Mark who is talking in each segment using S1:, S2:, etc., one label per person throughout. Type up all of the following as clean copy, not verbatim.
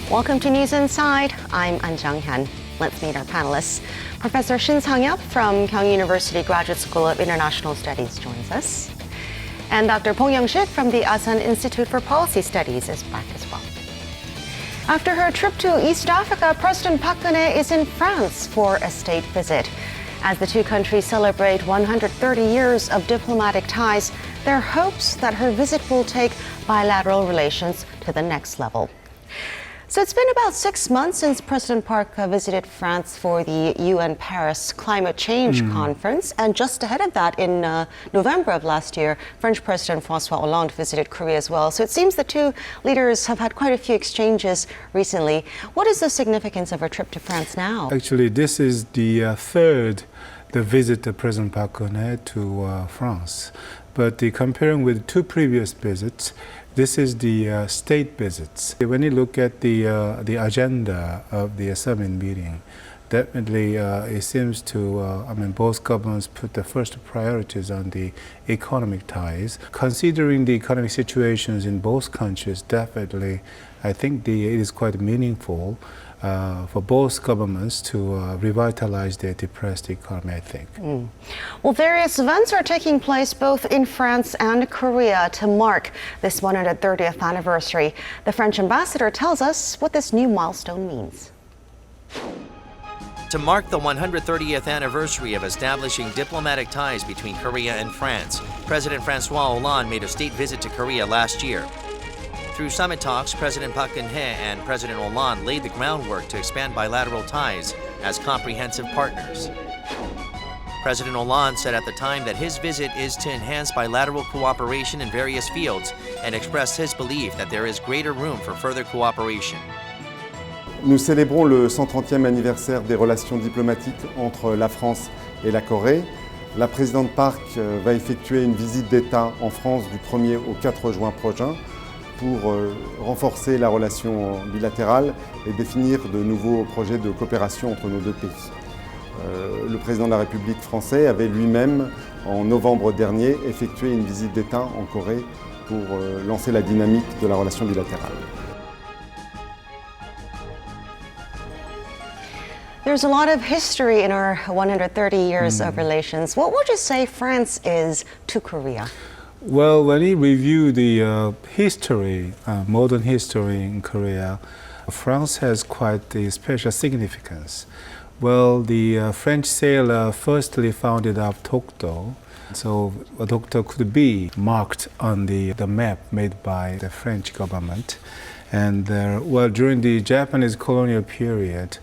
S1: Welcome to News Inside. I'm An Jang-hyun. Let's meet our panelists. Professor Shin Sang-yup from Kyung University Graduate School of International Studies joins us. And Dr. Bong Young-shik from the Asan Institute for Policy Studies is back as well. After her trip to East Africa, President Park Geun-hye is in France for a state visit. As the two countries celebrate 130 years of diplomatic ties, there are hopes that her visit will take bilateral relations to the next level. So it's been about 6 months since President Park visited France for the UN Paris Climate Change Conference. And just ahead of that, in November of last year, French President François Hollande visited Korea as well. So it seems the two leaders have had quite a few exchanges recently. What is the significance of her trip to France now?
S2: Actually, this is the third visit of President Park Geun-hye to France. But comparing with two previous visits, this is the state visits. When you look at the agenda of the summit meeting, definitely it seems to, both governments put the first priorities on the economic ties. Considering the economic situations in both countries, definitely, I think it is quite meaningful for both governments to revitalize their depressed economy, I think.
S1: Well, various events are taking place both in France and Korea to mark this 130th anniversary. The French ambassador tells us what this new milestone means.
S3: To mark the 130th anniversary of establishing diplomatic ties between Korea and France, President François Hollande made a state visit to Korea last year. Through summit talks, President Park Geun-hye and President Hollande laid the groundwork to expand bilateral ties as comprehensive partners. President Hollande said at the time that his visit is to enhance bilateral cooperation in various fields and expressed his belief that there is greater room for further cooperation.
S4: Nous célébrons le 130e anniversaire des relations diplomatiques entre la France et la Corée. La présidente Park va effectuer une visite d'État en France du 1er au 4 juin prochain pour renforcer la relation bilatérale et définir de nouveaux projets de coopération entre nos deux pays. Le président de la République française avait lui-même, en novembre dernier, effectué une visite d'État en Corée pour lancer la dynamique de la relation bilatérale.
S1: There's a lot of history in our 130 years of relations. What would you say France is to Korea?
S2: Well, when you review the history, modern history in Korea, France has quite a special significance. Well, the French sailor firstly founded up Dokdo, so Dokdo could be marked on the map made by the French government. And during the Japanese colonial period,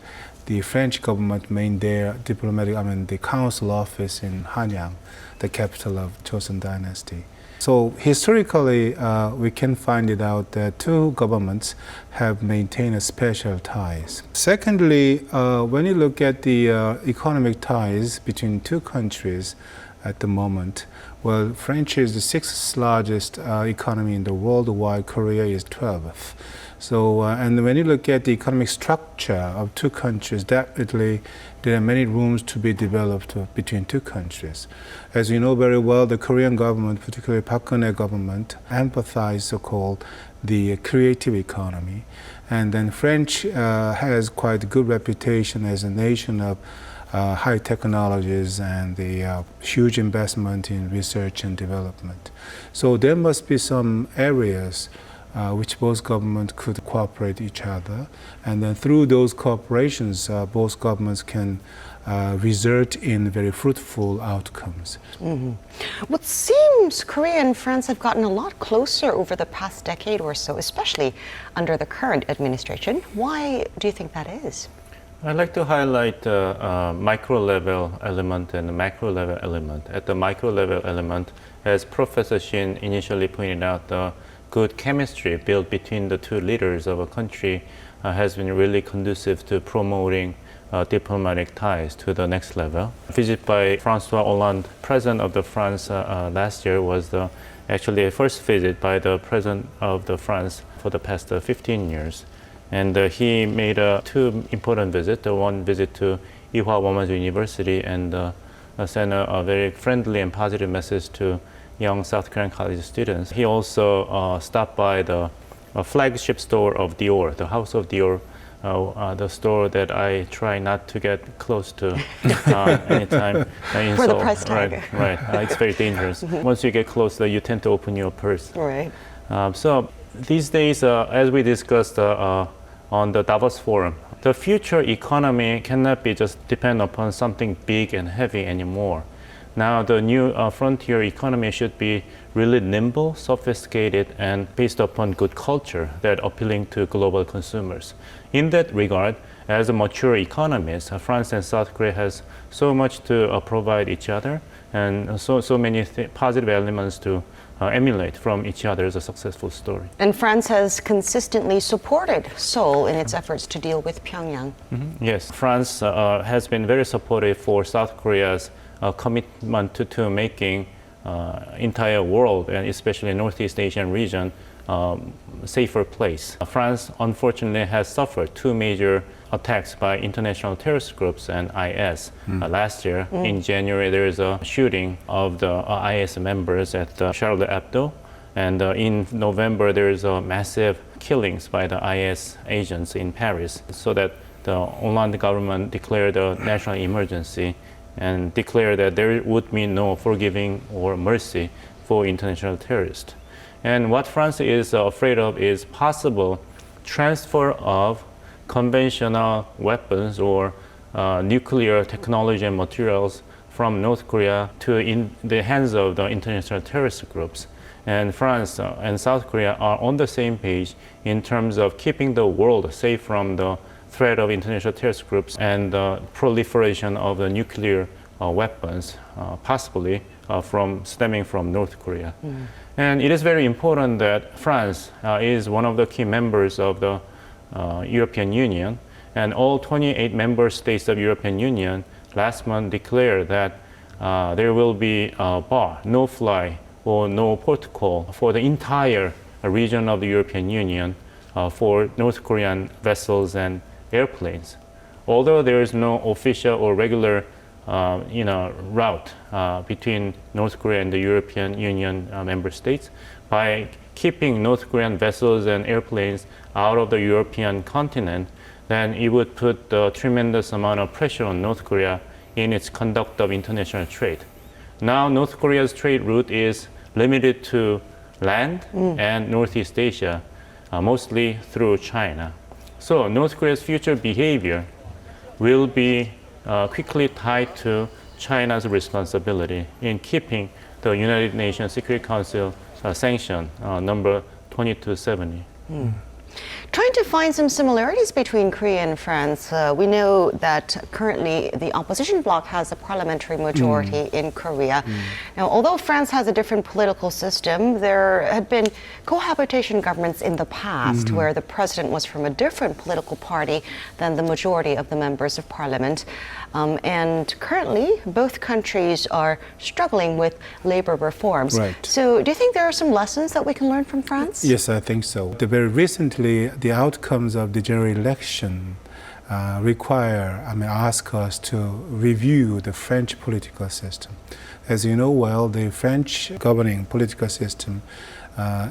S2: the French government made their the council office in Hanyang, the capital of Joseon Dynasty. So historically, we can find it out that two governments have maintained special ties. Secondly, when you look at the economic ties between two countries at the moment, well, French is the 6th largest economy in the world, while Korea is 12th. So, and when you look at the economic structure of two countries, definitely there are many rooms to be developed between two countries. As you know very well, the Korean government, particularly Park Geun-hye government, emphasized so-called the creative economy. And then French has quite a good reputation as a nation of high technologies and the huge investment in research and development. So there must be some areas which both governments could cooperate each other. And then through those cooperations, both governments can result in very fruitful outcomes.
S1: What seems Korea and France have gotten a lot closer over the past decade or so, especially under the current administration. Why do you think that is?
S5: I'd like to highlight the micro-level element and the macro-level element. At the micro-level element, as Professor Shin initially pointed out, the good chemistry built between the two leaders of a country has been really conducive to promoting diplomatic ties to the next level. A visit by François Hollande, President of the France last year, was actually a first visit by the President of the France for the past 15 years. And he made two important visits. One visit to Ewha Women's University and sent a very friendly and positive message to young South Korean college students. He also stopped by the flagship store of Dior, the House of Dior, the store that I try not to get close to anytime in
S1: For the
S5: Seoul.
S1: price tag.
S5: Right. It's very dangerous. Once you get closer, you tend to open your purse.
S1: Right.
S5: So these days, as we discussed on the Davos Forum, the future economy cannot be just depend upon something big and heavy anymore. Now the new frontier economy should be really nimble, sophisticated, and based upon good culture that appealing to global consumers. In that regard, as a mature economies, France and South Korea has so much to provide each other, and so many positive elements to emulate from each other as a successful story.
S1: And France has consistently supported Seoul in its efforts to deal with Pyongyang.
S5: Yes, France has been very supportive for South Korea's commitment to making entire world, and especially Northeast Asian region, safer place. France unfortunately has suffered two major attacks by international terrorist groups and IS. Last year, in January, there is a shooting of the IS members at Charlie Hebdo. And in November, there is a massive killings by the IS agents in Paris, so that the Hollande government declared a national emergency and declared that there would be no forgiving or mercy for international terrorists. And what France is afraid of is possible transfer of conventional weapons or nuclear technology and materials from North Korea to in the hands of the international terrorist groups. And France and South Korea are on the same page in terms of keeping the world safe from the threat of international terrorist groups and the proliferation of the nuclear weapons, possibly stemming from North Korea. And it is very important that France is one of the key members of the European Union, and all 28 member states of European Union last month declared that there will be a bar, no-fly or no protocol for the entire region of the European Union for North Korean vessels and airplanes. Although there is no official or regular route between North Korea and the European Union member states, by keeping North Korean vessels and airplanes out of the European continent, then it would put a tremendous amount of pressure on North Korea in its conduct of international trade. Now, North Korea's trade route is limited to land and Northeast Asia, mostly through China. So North Korea's future behavior will be quickly tied to China's responsibility in keeping the United Nations Security Council sanction number 2270.
S1: Trying to find some similarities between Korea and France, we know that currently the opposition bloc has a parliamentary majority in Korea. Now, although France has a different political system, there had been cohabitation governments in the past where the president was from a different political party than the majority of the members of parliament. And currently, both countries are struggling with labor reforms.
S2: Right.
S1: So do you think there are some lessons that we can learn from France?
S2: Yes, I think so. Very recently, the outcomes of the general election ask us to review the French political system. As you know well, the French governing political system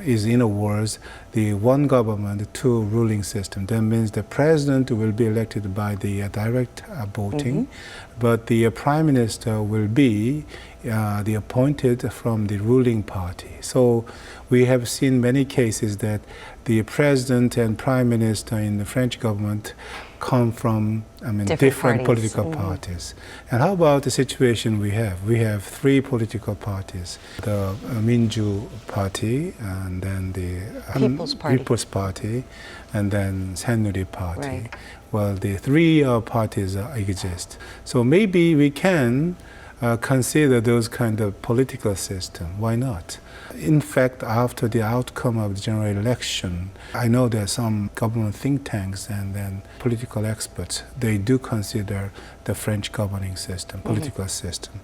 S2: is, in other words, the one government, two ruling system. That means the president will be elected by the direct voting, but the prime minister will be the appointed from the ruling party. So we have seen many cases that the president and prime minister in the French government come from different political parties. And how about the situation we have? We have three political parties: the Minju Party, and then the People's Party, and then Saenuri Party.
S1: Right.
S2: Well, the three parties exist. So maybe we can consider those kind of political system. Why not? In fact, after the outcome of the general election, I know there are some government think tanks and then political experts. They do consider the French governing system, political system.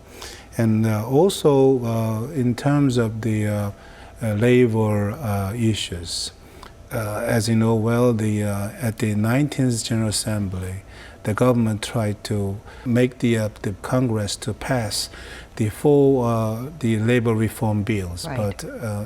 S2: And also in terms of the labor issues, as you know well, at the 19th General Assembly, the government tried to make the Congress to pass the labor reform bills,
S1: Right.
S2: but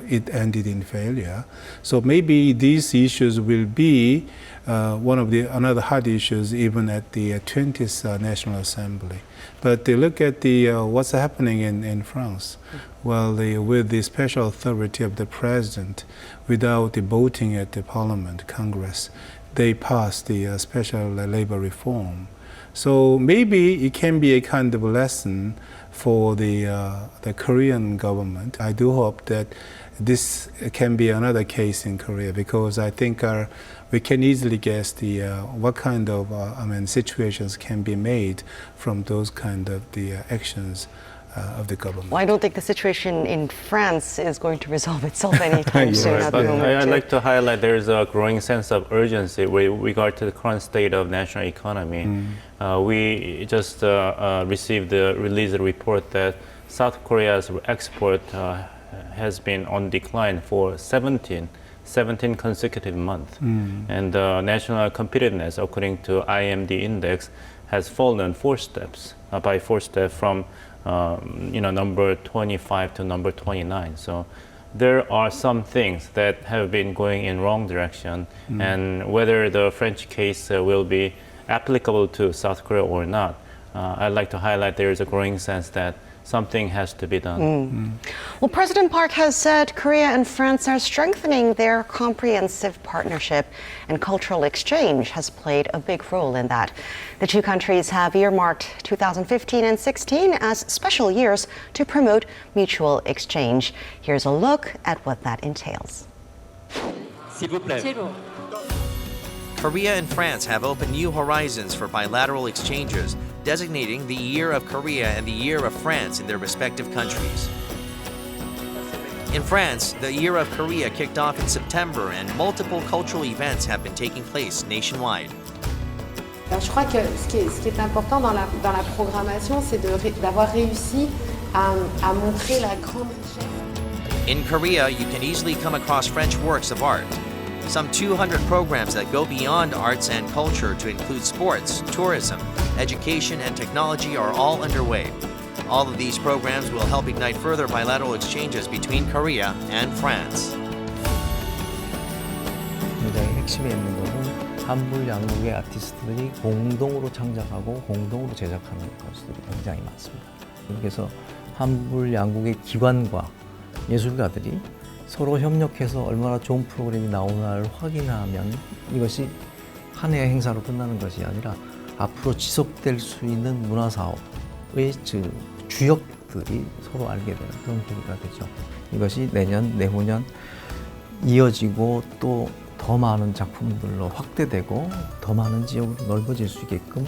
S2: it ended in failure. So maybe these issues will be one of another hot issues even at the 20th National Assembly. But look at what's happening in France. Well, with the special authority of the president, without the voting at the parliament, Congress, they passed the special labor reform. So maybe it can be a kind of lesson for the Korean government. I do hope that this can be another case in Korea, because I think we can easily guess what kind of situations can be made from those kind of the actions of the government.
S1: Well, I don't think the situation in France is going to resolve itself anytime soon at the
S5: But
S1: moment.
S5: I'd
S1: too.
S5: like to highlight there's a growing sense of urgency with regard to the current state of national economy. We just received the release report that South Korea's export has been on decline for 17 consecutive months. And national competitiveness, according to IMD index, has fallen by 4 steps from number 25 to number 29. So there are some things that have been going in wrong direction, and whether the French case will be applicable to South Korea or not, I'd like to highlight there is a growing sense that something has to be done.
S1: Well, President Park has said Korea and France are strengthening their comprehensive partnership, and cultural exchange has played a big role in that. The two countries have earmarked 2015 and 16 as special years to promote mutual exchange. Here's a look at what that entails.
S3: Korea and France have opened new horizons for bilateral exchanges, designating the Year of Korea and the Year of France in their respective countries. In France, the Year of Korea kicked off in September, and multiple cultural events have been taking place nationwide.
S6: Je crois que ce qui est important dans la programmation, c'est d'avoir réussi à montrer la grande richesse.
S3: In Korea, you can easily come across French works of art. Some 200 programs that go beyond arts and culture to include sports, tourism, education, and technology are all underway. All of these programs will help ignite further bilateral exchanges between Korea and France.
S7: 굉장히 핵심에 있는 것은 한불 양국의 아티스트들이 공동으로 창작하고 공동으로 제작하는 것들이 굉장히 많습니다. 그래서 한불 양국의 기관과 예술가들이 서로 협력해서 얼마나 좋은 프로그램이 나오나를 확인하면 이것이 한 해의 행사로 끝나는 것이 아니라 앞으로 지속될 수 있는 문화사업의 주역들이 서로 알게 되는 그런 계기가 되죠. 이것이 내년, 내후년 이어지고 또 더 많은 작품들로 확대되고 더 많은 지역으로 넓어질 수 있게끔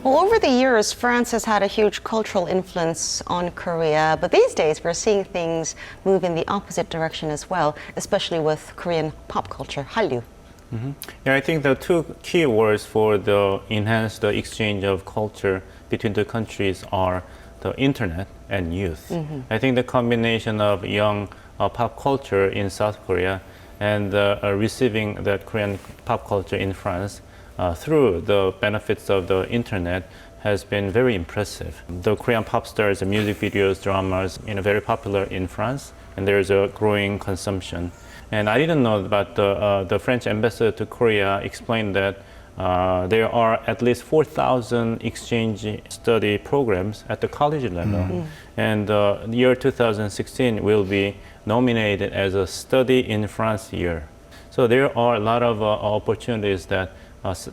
S1: Well, over the years, France has had a huge cultural influence on Korea, but these days we're seeing things move in the opposite direction as well, especially with Korean pop culture, Hallyu.
S5: Yeah, I think the two key words for the enhanced exchange of culture between the countries are the internet and youth. I think the combination of young pop culture in South Korea and receiving that Korean pop culture in France through the benefits of the internet has been very impressive. The Korean pop stars, music videos, dramas, very popular in France, and there's a growing consumption. And I didn't know, but the French ambassador to Korea explained that there are at least 4,000 exchange study programs at the college level. And the year 2016 will be nominated as a Study in France year. So there are a lot of opportunities that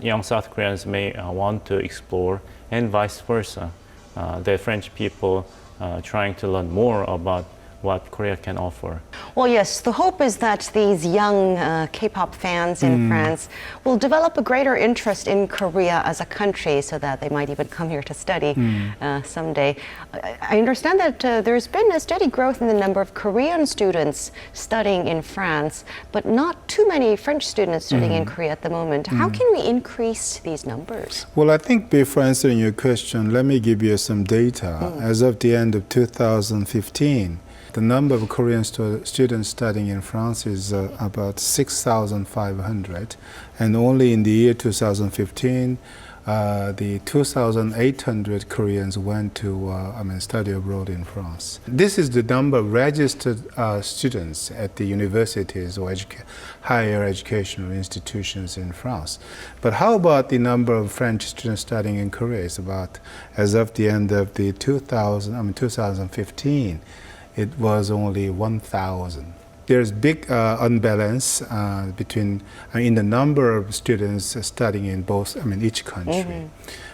S5: young South Koreans may want to explore, and vice versa. The French people trying to learn more about what Korea can offer.
S1: Well, yes, the hope is that these young K-pop fans in France will develop a greater interest in Korea as a country so that they might even come here to study someday. I understand that there's been a steady growth in the number of Korean students studying in France, but not too many French students studying in Korea at the moment. How can we increase these numbers?
S2: Well, I think before answering your question, let me give you some data. As of the end of 2015, the number of Korean students studying in France is about 6,500. And only in the year 2015, the 2,800 Koreans went to study abroad in France. This is the number of registered students at the universities or higher educational institutions in France. But how about the number of French students studying in Korea? It's about, as of the end of the 2015, it was only 1,000. There's big unbalance between in the number of students studying in each country.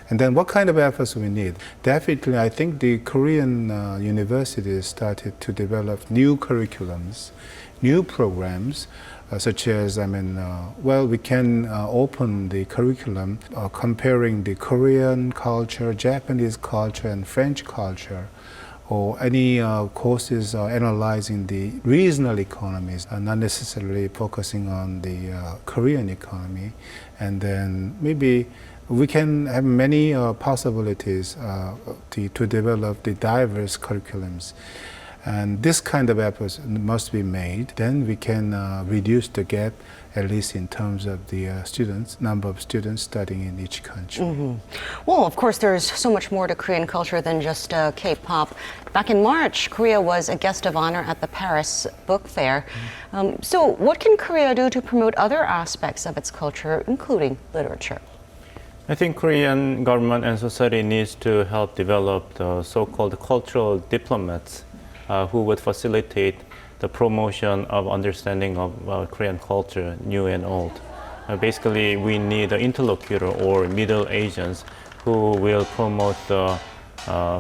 S2: And then what kind of efforts we need? Definitely, I think the Korean universities started to develop new curriculums, new programs, such as, we can open the curriculum comparing the Korean culture, Japanese culture, and French culture, or any courses analyzing the regional economies, not necessarily focusing on the Korean economy. And then maybe we can have many possibilities to develop the diverse curriculums. And this kind of efforts must be made. Then we can reduce the gap, at least in terms of the number of students studying in each country.
S1: Well, of course, there's so much more to Korean culture than just K-pop. Back in March, Korea was a guest of honor at the Paris Book Fair. So what can Korea do to promote other aspects of its culture, including literature?
S5: I think Korean government and society needs to help develop the so-called cultural diplomats who would facilitate the promotion of understanding of Korean culture, new and old. Basically, we need an interlocutor or middle agents who will promote the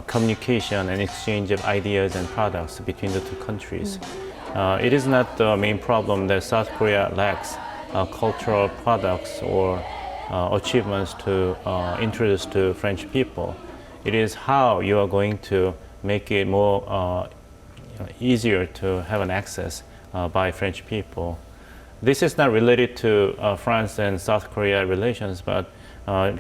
S5: communication and exchange of ideas and products between the two countries. It is not the main problem that South Korea lacks cultural products or achievements to introduce to French people. It is how you are going to make it more easier to have an access by French people. This is not related to France and South Korea relations, but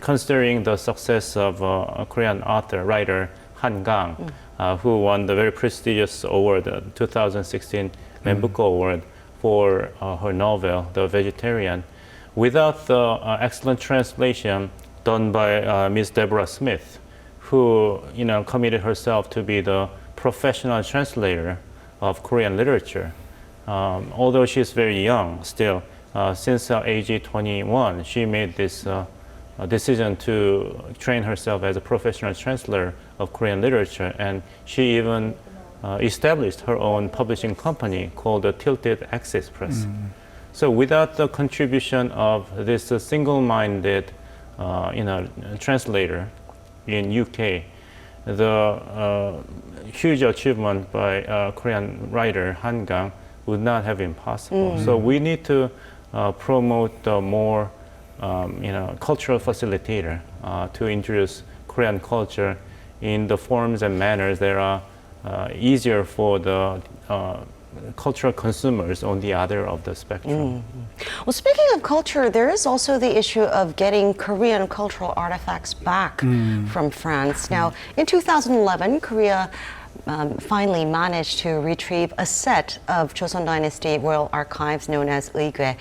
S5: considering the success of a Korean writer, Han Gang, who won the very prestigious award, the 2016 Man Book Award for her novel, The Vegetarian. Without the excellent translation done by Ms. Deborah Smith, who committed herself to be the professional translator of Korean literature. Although she's very young still, since age 21, she made this decision to train herself as a professional translator of Korean literature, and she even established her own publishing company called the Tilted Access Press. So without the contribution of this single-minded translator in UK, the huge achievement by Korean writer Han Gang would not have been possible. So we need to promote more, cultural facilitator to introduce Korean culture in the forms and manners that are easier for the cultural consumers on the other of the spectrum.
S1: Well, speaking of culture, there is also the issue of getting Korean cultural artifacts back from France. Now, in 2011, Korea finally managed to retrieve a set of Joseon Dynasty royal archives known as Uigwe,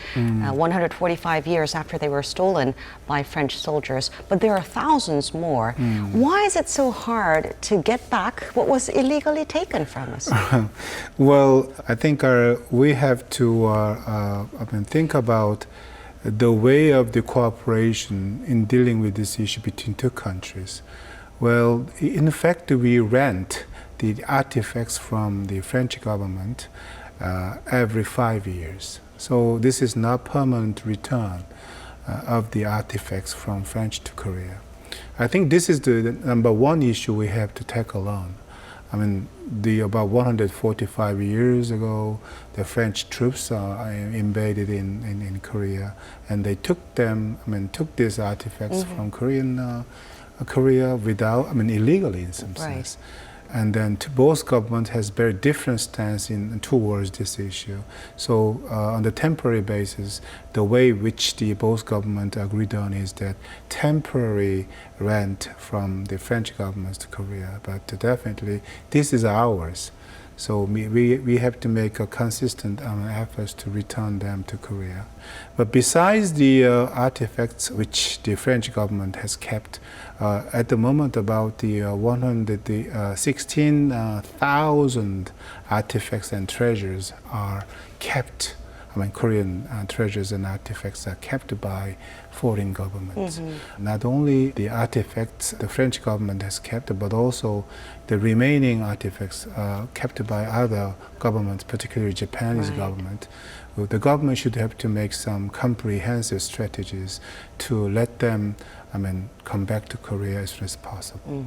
S1: 145 years after they were stolen by French soldiers. But there are thousands more. Why is it so hard to get back what was illegally taken from us?
S2: Well, I think we have to think about the way of the cooperation in dealing with this issue between two countries. Well, in fact, we rent the artifacts from the French government every 5 years. So this is not permanent return of the artifacts from French to Korea. I think this is the number one issue we have to tackle on. About 145 years ago, the French troops invaded in Korea, and they took these artifacts from Korea without, illegally in some sense. And then both governments has very different stance towards this issue. So on the temporary basis, the way which both governments agreed on is that temporary rent from the French government to Korea, but definitely this is ours. So we have to make a consistent efforts to return them to Korea. But besides the artifacts which the French government has kept, at the moment about the 116,000 artifacts and treasures are kept. Korean treasures and artifacts are kept by foreign governments. Not only the artifacts the French government has kept, but also the remaining artifacts kept by other governments, particularly Japanese government. The government should have to make some comprehensive strategies to let them, come back to Korea as soon as possible.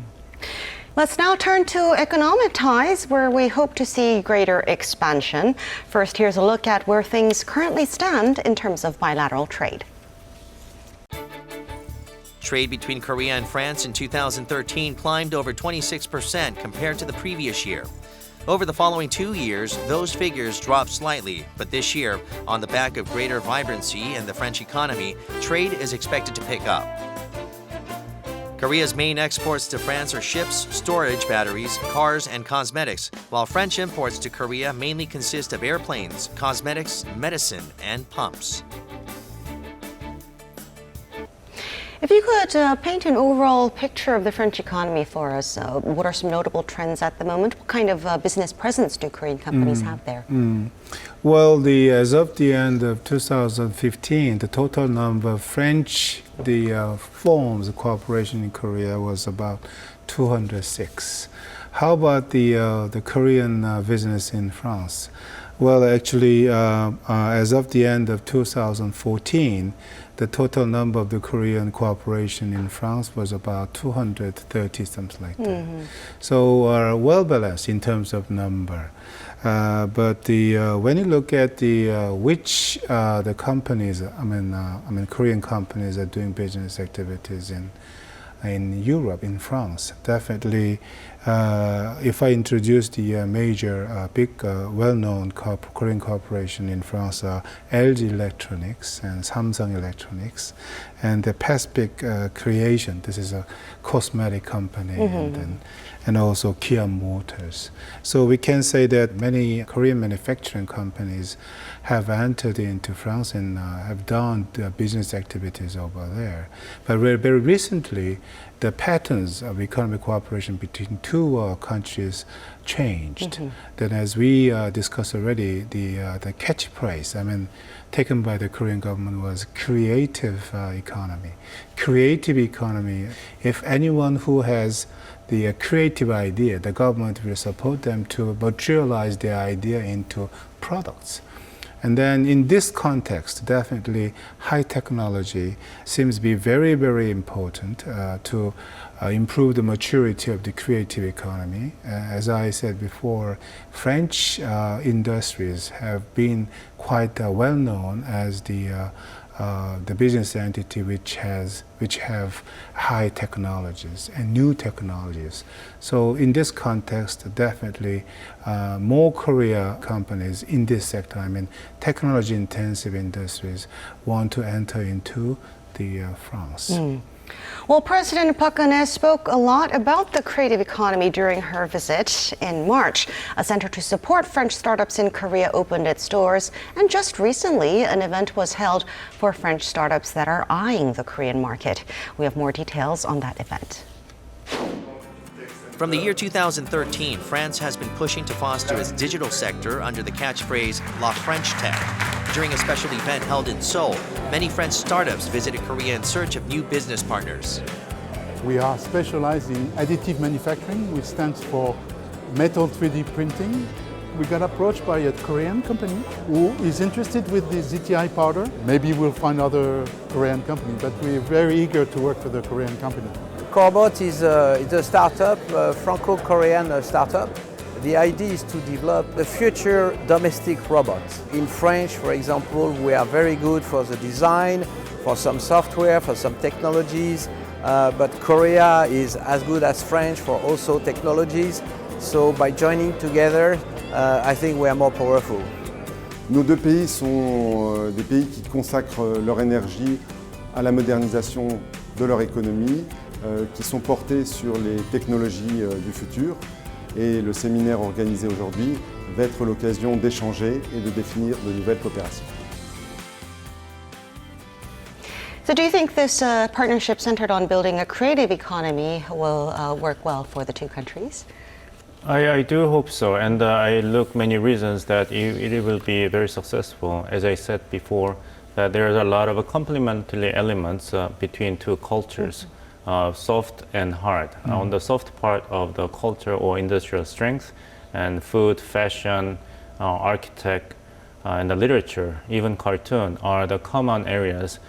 S1: Let's now turn to economic ties, where we hope to see greater expansion. First, here's a look at where things currently stand in terms of bilateral trade.
S3: Trade between Korea and France in 2013 climbed over 26% compared to the previous year. Over the following 2 years, those figures dropped slightly, but this year, on the back of greater vibrancy in the French economy, trade is expected to pick up. Korea's main exports to France are ships, storage batteries, cars, and cosmetics, while French imports to Korea mainly consist of airplanes, cosmetics, medicine, and pumps.
S1: If you could paint an overall picture of the French economy for us, what are some notable trends at the moment? What kind of business presence do Korean companies have there?
S2: Well, as of the end of 2015, the total number of French firms, cooperation in Korea was about 206. How about the Korean business in France? Well, actually, as of the end of 2014, the total number of the Korean cooperation in France was about 230, something like that. So well balanced in terms of number. But when you look at which the companies, Korean companies are doing business activities in Europe, in France, definitely. If I introduce the major, big, well-known Korean corporation in France are LG Electronics and Samsung Electronics, and the Pacific Creation. This is a cosmetic company, and also Kia Motors. So we can say that many Korean manufacturing companies have entered into France and have done business activities over there. But very recently, the patterns of economic cooperation between two countries changed. Then, as we discussed already, the catchphrase, taken by the Korean government was creative economy. Creative economy, if anyone who has the creative idea, the government will support them to materialize their idea into products. And then in this context, definitely high technology seems to be very, very important to improve the maturity of the creative economy. As I said before, French industries have been quite well known as the business entity which have high technologies and new technologies. So in this context, definitely more Korea companies in this sector, technology intensive industries, want to enter into the France.
S1: Well, President Park Geun-hye spoke a lot about the creative economy during her visit in March. A center to support French startups in Korea opened its doors, and just recently, an event was held for French startups that are eyeing the Korean market. We have more details on that event.
S3: From the year 2013, France has been pushing to foster its digital sector under the catchphrase La French Tech. During a special event held in Seoul, many French startups visited Korea in search of new business partners.
S8: We are specialized in additive manufacturing, which stands for metal 3D printing. We got approached by a Korean company who is interested with the ZTI powder. Maybe we'll find other Korean company, but we're very eager to work for the Korean company.
S7: Corbot is a startup, a Franco-Korean startup. The idea is to develop the future domestic robot. In French, for example, we are very good for the design, for some software, for some technologies, but Korea is as good as French for also technologies. So by joining together, I think we are more powerful.
S4: Nos deux pays sont des pays qui consacrent leur énergie à la modernisation de leur économie, qui sont portés sur les technologies du futur. Et le séminaire organisé aujourd'hui va être l'occasion d'échanger et de définir de nouvelles coopérations.
S1: So do you think this partnership centered on building a creative economy will work well for the two countries?
S5: I do hope so, and I look many reasons that it will be very successful. As I said before, that there is a lot of complementary elements between two cultures, soft and hard. On the soft part of the culture or industrial strength, and food, fashion, architect, and the literature, even cartoon, are the common areas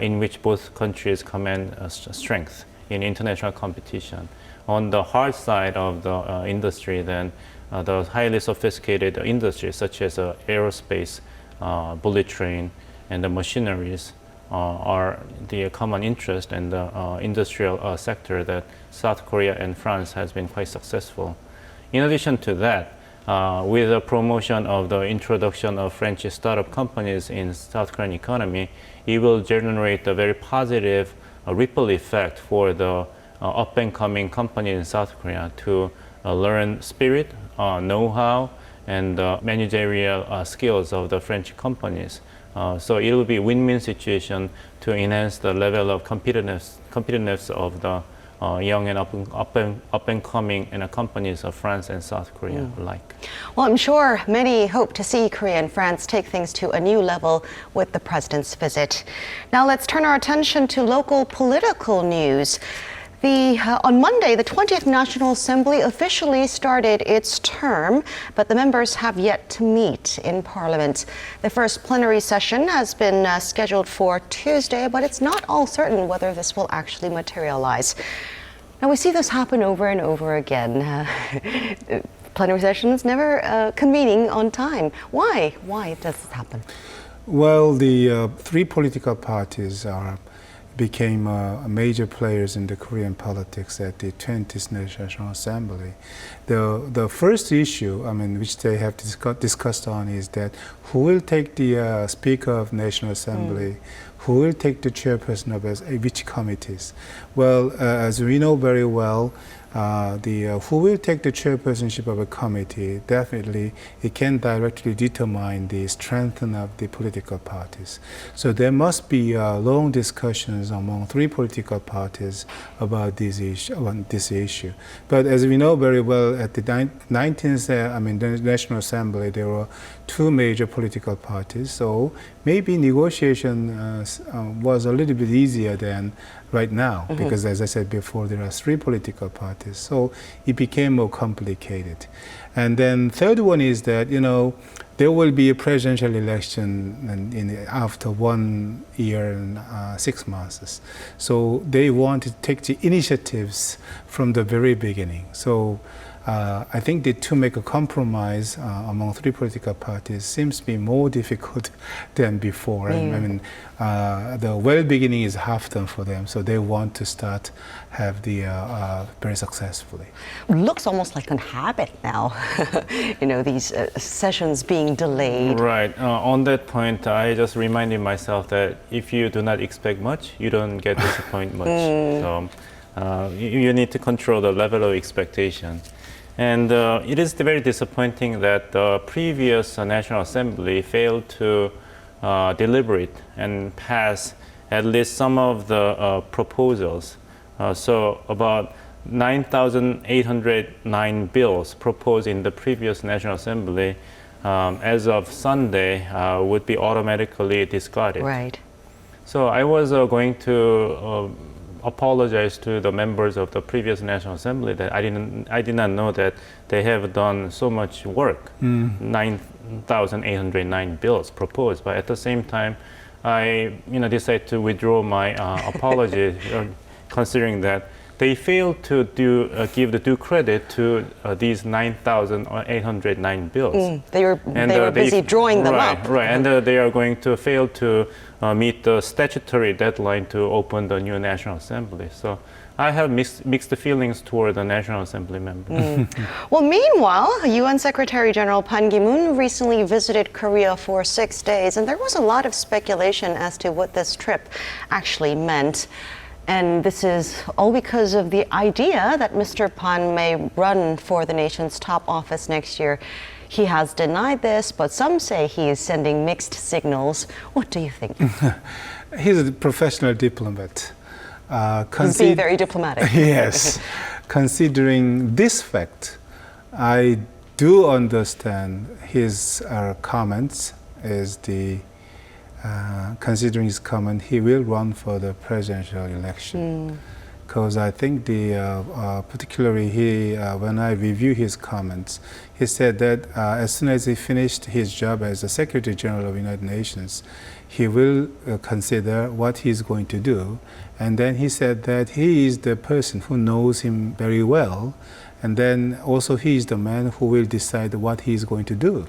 S5: in which both countries command strength in international competition. On the hard side of the industry, then the highly sophisticated industries such as aerospace, bullet train, and the machineries are the common interest and the industrial sector that South Korea and France has been quite successful. In addition to that, with the promotion of the introduction of French startup companies in South Korean economy, it will generate a very positive ripple effect for the up and coming companies in South Korea to learn spirit, know-how, and managerial skills of the French companies. So it will be a win-win situation to enhance the level of competitiveness of the young and up and coming companies of France and South Korea alike.
S1: Well, I'm sure many hope to see Korea and France take things to a new level with the president's visit. Now let's turn our attention to local political news. On Monday, the 20th National Assembly officially started its term, but the members have yet to meet in Parliament. The first plenary session has been scheduled for Tuesday, but it's not all certain whether this will actually materialize. Now, we see this happen over and over again. Plenary sessions never convening on time. Why? Why does this happen?
S2: Well, the three political parties became major players in the Korean politics at the 20th National Assembly. The first issue, which they have discussed on is that who will take the Speaker of National Assembly, who will take the chairperson of which committees. Well, as we know very well, who will take the chairpersonship of a committee, definitely it can directly determine the strength of the political parties. So there must be long discussions among three political parties about this issue. But as we know very well, at the 19th the National Assembly, there were two major political parties. So maybe negotiation was a little bit easier than right now, because as I said before, there are three political parties. So it became more complicated. And then third one is that, there will be a presidential election after 1 year and 6 months. So they want to take the initiatives from the very beginning. So I think that to make a compromise among three political parties seems to be more difficult than before. The well beginning is half done for them, so they want to have the very successfully.
S1: It looks almost like a habit now, these sessions being delayed.
S5: Right. On that point, I just reminded myself that if you do not expect much, you don't get disappointed much. So you need to control the level of expectation. And it is very disappointing that the previous National Assembly failed to deliberate and pass at least some of the proposals. So about 9,809 bills proposed in the previous National Assembly as of Sunday would be automatically discarded.
S1: Right.
S5: So I was going to apologize to the members of the previous National Assembly that I did not know that they have done so much work. 9,809 bills proposed, but at the same time, I decided to withdraw my apology, considering that they failed to give the due credit to these 9,809 bills.
S1: They were busy drawing them up.
S5: Right, and they are going to fail to meet the statutory deadline to open the new National Assembly. So I have mixed feelings toward the National Assembly members.
S1: Well, meanwhile, UN Secretary General Ban Ki-moon recently visited Korea for 6 days, and there was a lot of speculation as to what this trip actually meant. And this is all because of the idea that Mr. Pan may run for the nation's top office next year. He has denied this, but some say he is sending mixed signals. What do you think?
S2: He's a professional diplomat.
S1: He's being very diplomatic.
S2: Yes. Considering this fact, I do understand his comments considering his comment, he will run for the presidential election. Because I think particularly when I review his comments, he said that as soon as he finished his job as the Secretary General of the United Nations, he will consider what he's going to do. And then he said that he is the person who knows him very well. And then also he is the man who will decide what he is going to do.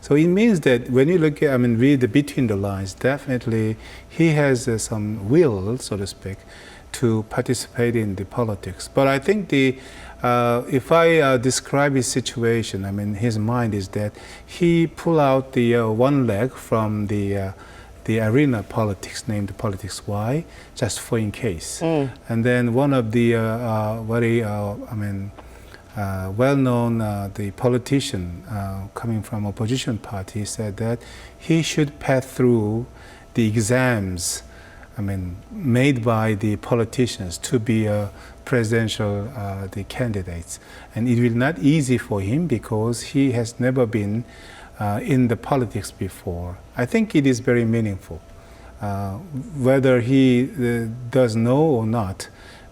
S2: So it means that when you look at, read between the lines, definitely he has some will, so to speak, to participate in the politics. But I think if I describe his situation, his mind is that he pulled out the one leg from the arena politics, named Politics Y, just for in case. And then one of the very, well-known the politician coming from opposition party said that he should pass through the exams made by the politicians to be a presidential the candidates. And it will not easy for him because he has never been in the politics before. I think it is very meaningful. Whether he does know or not,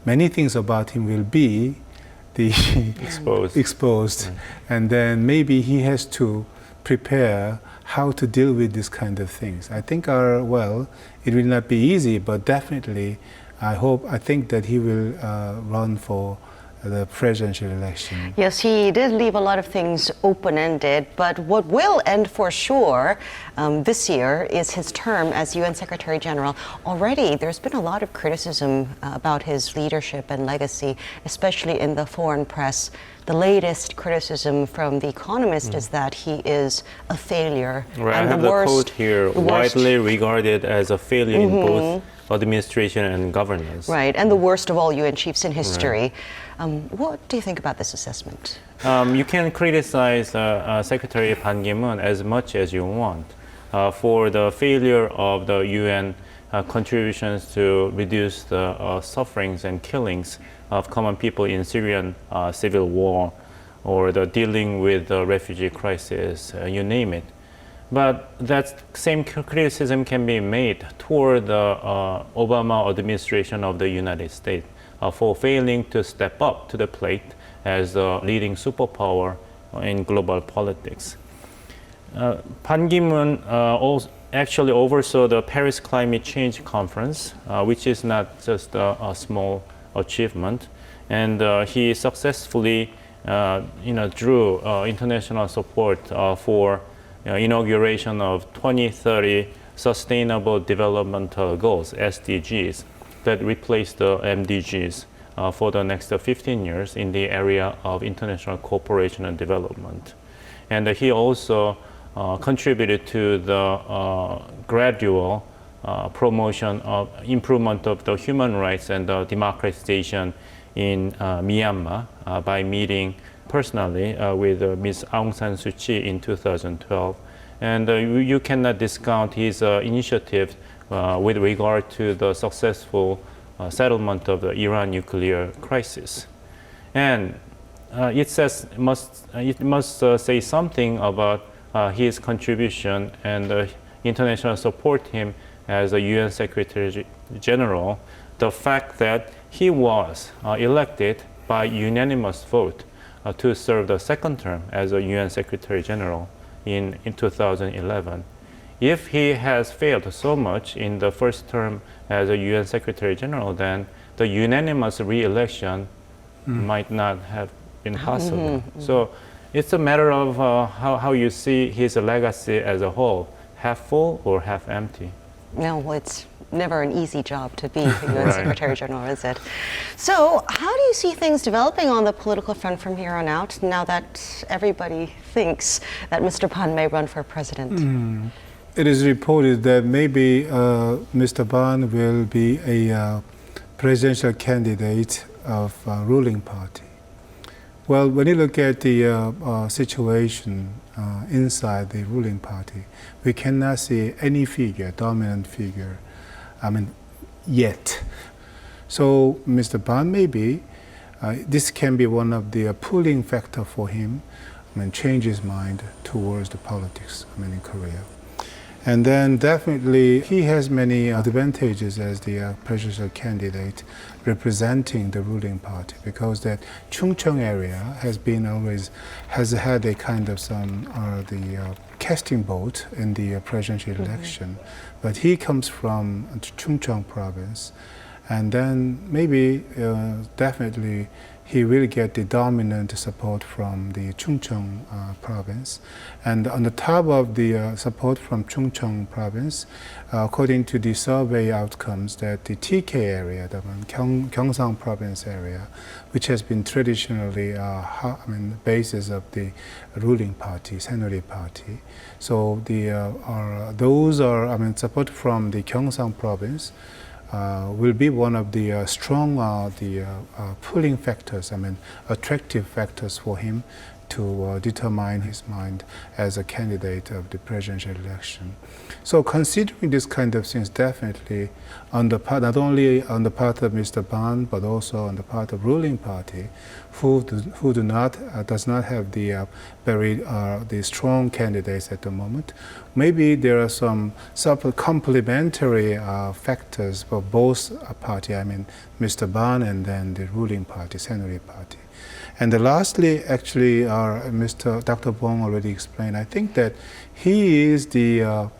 S2: many things about him will be exposed. And then maybe he has to prepare how to deal with this kind of things. I think it will not be easy, but definitely I think that he will run for the presidential election.
S1: Yes, he did leave a lot of things open-ended, but what will end for sure this year is his term as UN Secretary General. Already, there's been a lot of criticism about his leadership and legacy, especially in the foreign press. The latest criticism from The Economist is that he is a failure.
S5: Right,
S1: and
S5: I have the quote here, widely regarded as a failure in both administration and governance.
S1: Right, and the worst of all UN chiefs in history. Right. What do you think about this assessment?
S5: You can criticize Secretary Ban Ki-moon as much as you want for the failure of the UN contributions to reduce the sufferings and killings of common people in Syrian civil war, or the dealing with the refugee crisis, you name it. But that same criticism can be made toward the Obama administration of the United States for failing to step up to the plate as the leading superpower in global politics. Ban Ki-moon actually oversaw the Paris Climate Change Conference, which is not just a small achievement, and he successfully drew international support for inauguration of 2030 Sustainable Developmental Goals, SDGs, that replaced the MDGs for the next 15 years in the area of international cooperation and development. And he also contributed to the gradual promotion of improvement of the human rights and the democratization in Myanmar by meeting personally with Ms. Aung San Suu Kyi in 2012. And you cannot discount his initiative with regard to the successful settlement of the Iran nuclear crisis. And it must say something about his contribution and international support him as a UN Secretary General, the fact that he was elected by unanimous vote to serve the second term as a UN Secretary General in 2011. If he has failed so much in the first term as a UN Secretary General, then the unanimous re-election might not have been possible. So it's a matter of how you see his legacy as a whole, half full or half empty.
S1: No, well, it's never an easy job to be UN Secretary General, is it? So, how do you see things developing on the political front from here on out, now that everybody thinks that Mr. Ban may run for president?
S2: It is reported that maybe Mr. Ban will be a presidential candidate of ruling party. Well, when you look at the situation inside the ruling party, we cannot see any figure, dominant figure, yet. So Mr. Ban maybe, this can be one of the pulling factor for him, change his mind towards the politics, in Korea. And then definitely he has many advantages as the presidential candidate representing the ruling party, because that Chungcheong area has had a kind of the casting vote in the presidential election. But he comes from Chungcheong province, and then maybe definitely he will get the dominant support from the Chungcheong province. And on the top of the support from Chungcheong province, according to the survey outcomes, that the TK area, the Gyeongsang province area, which has been traditionally basis of the ruling party, Saenuri party. So those are support from the Gyeongsang province. Will be one of the strong pulling factors, attractive factors for him to determine his mind as a candidate of the presidential election. So considering this kind of things, definitely not only on the part of Mr. Ban, but also on the part of ruling party, who does not have the the strong candidates at the moment. Maybe there are some complementary factors for both party. Mr. Ban and then the ruling party, Saenuri party. And lastly, actually, Dr. Bong already explained. I think that he is the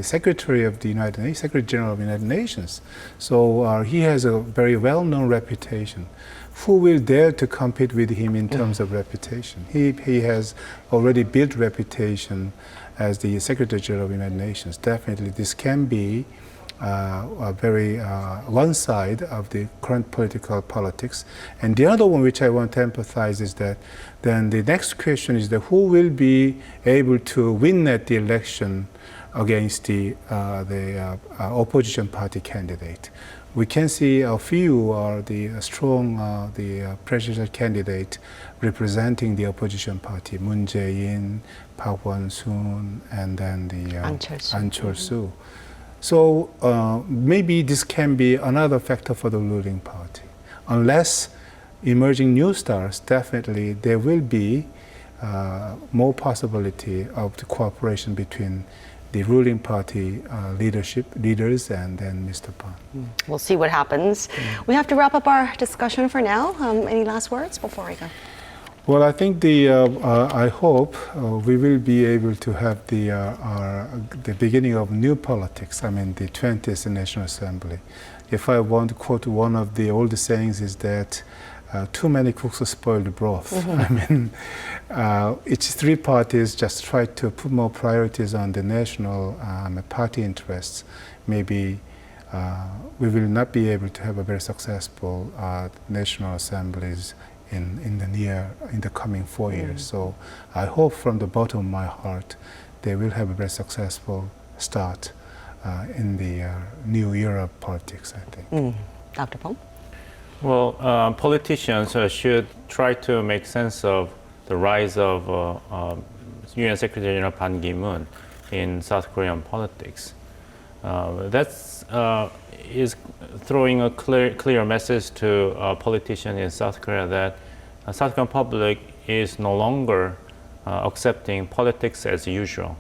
S2: Secretary of the United Nations, Secretary General of the United Nations. So he has a very well-known reputation. Who will dare to compete with him in terms of reputation? He has already built reputation as the Secretary General of the United Nations. Definitely, this can be a very one side of the current politics. And the other one which I want to emphasize is that then the next question is that who will be able to win at the election against the opposition party candidate. We can see a few are the strong presidential candidate representing the opposition party, Moon Jae-in, Park Won-soon, and then the An Chol-soo. So maybe this can be another factor for the ruling party. Unless emerging new stars, definitely there will be more possibility of the cooperation between the ruling party leaders and then Mr. Ban.
S1: We'll see what happens. We have to wrap up our discussion for now. Any last words before we go?
S2: Well, I think I hope we will be able to have the beginning of new politics. The 20th National Assembly. If I want to quote one of the old sayings, is that too many cooks spoil the broth. Each three parties just try to put more priorities on the national party interests. Maybe we will not be able to have a very successful national assemblies in the coming 4 years. So I hope from the bottom of my heart they will have a very successful start in the new era of politics, I think.
S1: Dr. Pong?
S5: Well, politicians should try to make sense of the rise of UN Secretary General Ban Ki-moon in South Korean politics. That is throwing a clear message to politicians in South Korea that South Korean public is no longer accepting politics as usual.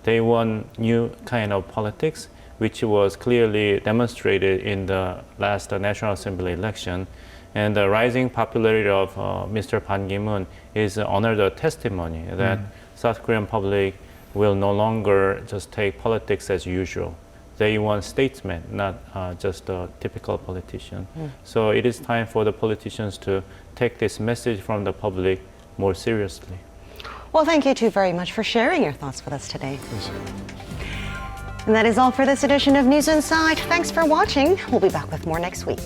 S5: They want new kind of politics, which was clearly demonstrated in the last National Assembly election. And the rising popularity of Mr. Ban Ki-moon is another testimony that South Korean public will no longer just take politics as usual. They want statesmen, not just a typical politician. So it is time for the politicians to take this message from the public more seriously.
S1: Well, thank you two very much for sharing your thoughts with us today. And that is all for this edition of News Inside. Thanks for watching. We'll be back with more next week.